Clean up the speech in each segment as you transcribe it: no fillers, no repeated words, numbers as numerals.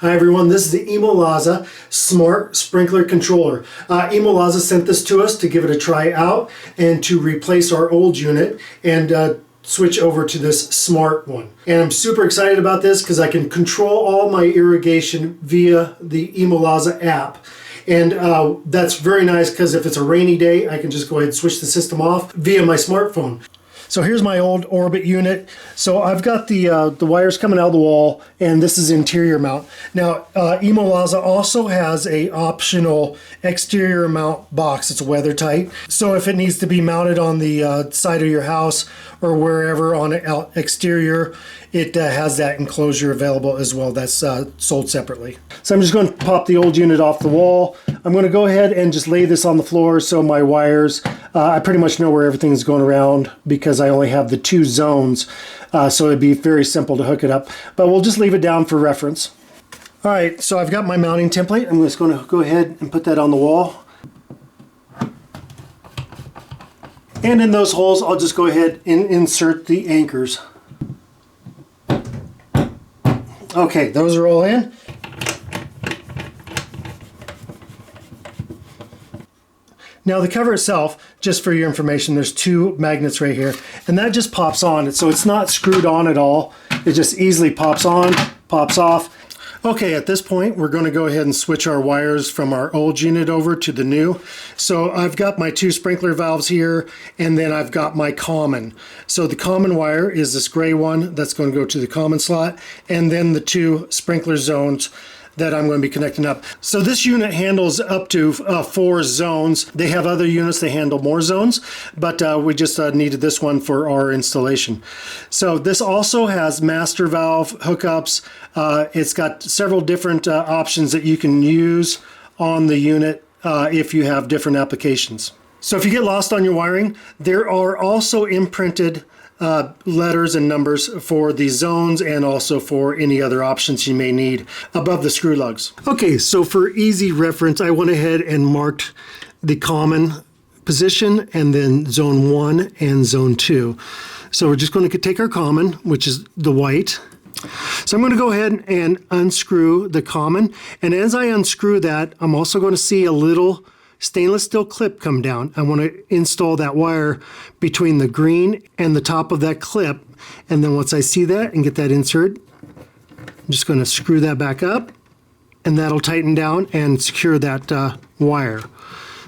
Hi everyone, this is the ImoLaza Smart Sprinkler Controller. ImoLaza sent this to us to give it a try out and to replace our old unit and switch over to this smart one. And I'm super excited about this because I can control all my irrigation via the ImoLaza app. And that's very nice because if it's a rainy day, I can just go ahead and switch the system off via my smartphone. So here's my old Orbit unit. So I've got the wires coming out of the wall, and this is interior mount. Now, ImoLaza also has a optional exterior mount box. It's weather tight. So if it needs to be mounted on the side of your house or wherever on an exterior, it has that enclosure available as well. That's sold separately. So I'm just going to pop the old unit off the wall. I'm going to go ahead and just lay this on the floor so my wires, I pretty much know where everything's going around because I only have the two zones. So it'd be very simple to hook it up. But we'll just leave it down for reference. All right, so I've got my mounting template. I'm just going to go ahead and put that on the wall. And in those holes, I'll just go ahead and insert the anchors. Okay, those are all in. Now the cover itself, just for your information, there's two magnets right here, and that just pops on. So it's not screwed on at all. It just easily pops on, pops off. Okay, at this point, we're going to go ahead and switch our wires from our old unit over to the new. So I've got my two sprinkler valves here, and then I've got my common. So the common wire is this gray one that's going to go to the common slot, and then the two sprinkler zones that I'm going to be connecting up. So this unit handles up to 4 zones. They have other units that handle more zones, but we just needed this one for our installation. So this also has master valve hookups. It's got several different options that you can use on the unit if you have different applications. So if you get lost on your wiring, there are also imprinted letters and numbers for the zones and also for any other options you may need above the screw lugs. Okay, so for easy reference, I went ahead and marked the common position and then zone 1 and zone 2. So we're just going to take our common, which is the white. So I'm going to go ahead and unscrew the common, and as I unscrew that, I'm also going to see a little stainless steel clip come down. I want to install that wire between the green and the top of that clip, and then once I see that and get that insert, I'm just going to screw that back up, and that'll tighten down and secure that wire.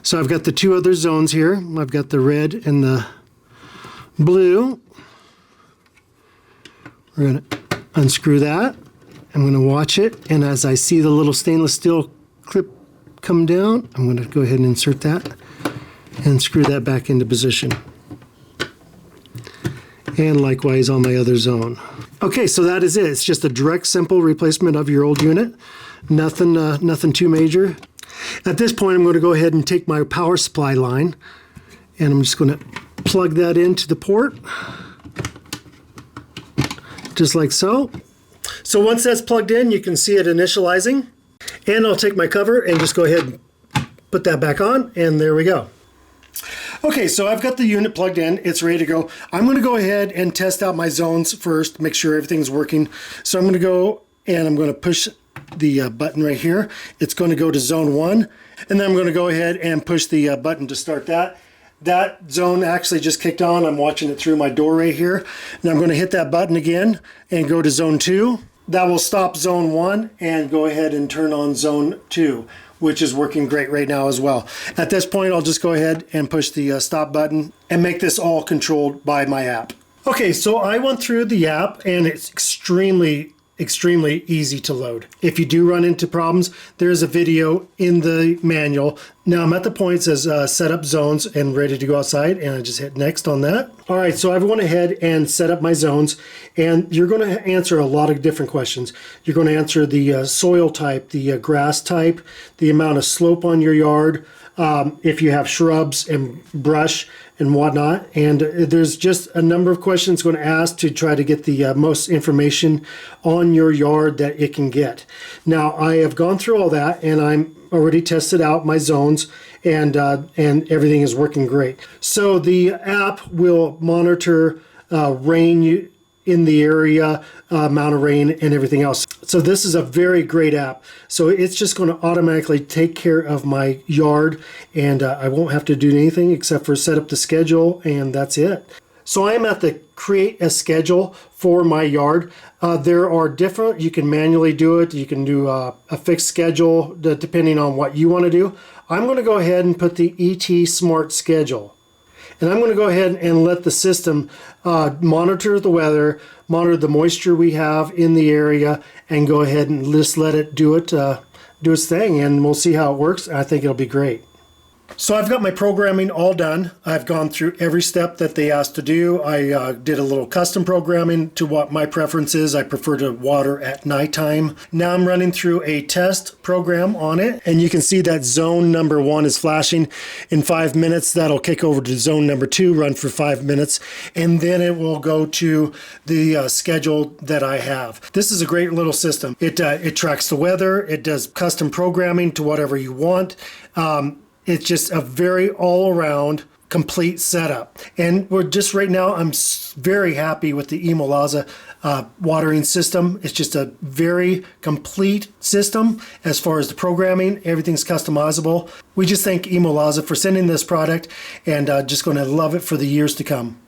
So I've got the two other zones here. I've got the red and the blue. We're going to unscrew that. I'm going to watch it, and as I see the little stainless steel clip come down, I'm going to go ahead and insert that and screw that back into position. And likewise on my other zone. Okay, so that is it. It's just a direct, simple replacement of your old unit. Nothing too major. At this point, I'm going to go ahead and take my power supply line, and I'm just going to plug that into the port, just like so. So once that's plugged in, you can see it initializing. And I'll take my cover and just go ahead and put that back on, and there we go. Okay, so I've got the unit plugged in. It's ready to go. I'm going to go ahead and test out my zones first, make sure everything's working. So I'm going to go and I'm going to push the button right here. It's going to go to zone 1, and then I'm going to go ahead and push the button to start that. That zone actually just kicked on. I'm watching it through my door right here. Now I'm going to hit that button again and go to zone 2. That will stop zone 1 and go ahead and turn on zone 2, which is working great right now as well. At this point, I'll just go ahead and push the stop button and make this all controlled by my app. Okay, so I went through the app, and it's extremely easy to load. If you do run into problems, there's a video in the manual. Now I'm at the point that says set up zones and ready to go outside, and I just hit next on that. All right, so I've went ahead and set up my zones, and you're going to answer a lot of different questions. You're going to answer the soil type, the grass type, the amount of slope on your yard, if you have shrubs and brush and whatnot. And there's just a number of questions going to ask to try to get the most information on your yard that it can get. Now, I have gone through all that, and I'm already tested out my zones, and everything is working great. So the app will monitor rain in the area, amount of rain, and everything else. So this is a very great app. So it's just going to automatically take care of my yard, and I won't have to do anything except for set up the schedule, and that's it. So I am at the create a schedule for my yard. There are different, you can manually do it. You can do a fixed schedule depending on what you want to do. I'm going to go ahead and put the ET Smart Schedule. And I'm going to go ahead and let the system monitor the weather, monitor the moisture we have in the area, and go ahead and just let it do its thing, and we'll see how it works. I think it'll be great. So I've got my programming all done. I've gone through every step that they asked to do. I did a little custom programming to what my preference is. I prefer to water at nighttime. Now I'm running through a test program on it, and you can see that zone number 1 is flashing. In 5 minutes, that'll kick over to zone number 2, run for 5 minutes, and then it will go to the schedule that I have. This is a great little system. It tracks the weather. It does custom programming to whatever you want. It's just a very all-around complete setup. And we're just right now, I'm very happy with the ImoLaza watering system. It's just a very complete system as far as the programming. Everything's customizable. We just thank ImoLaza for sending this product, and just going to love it for the years to come.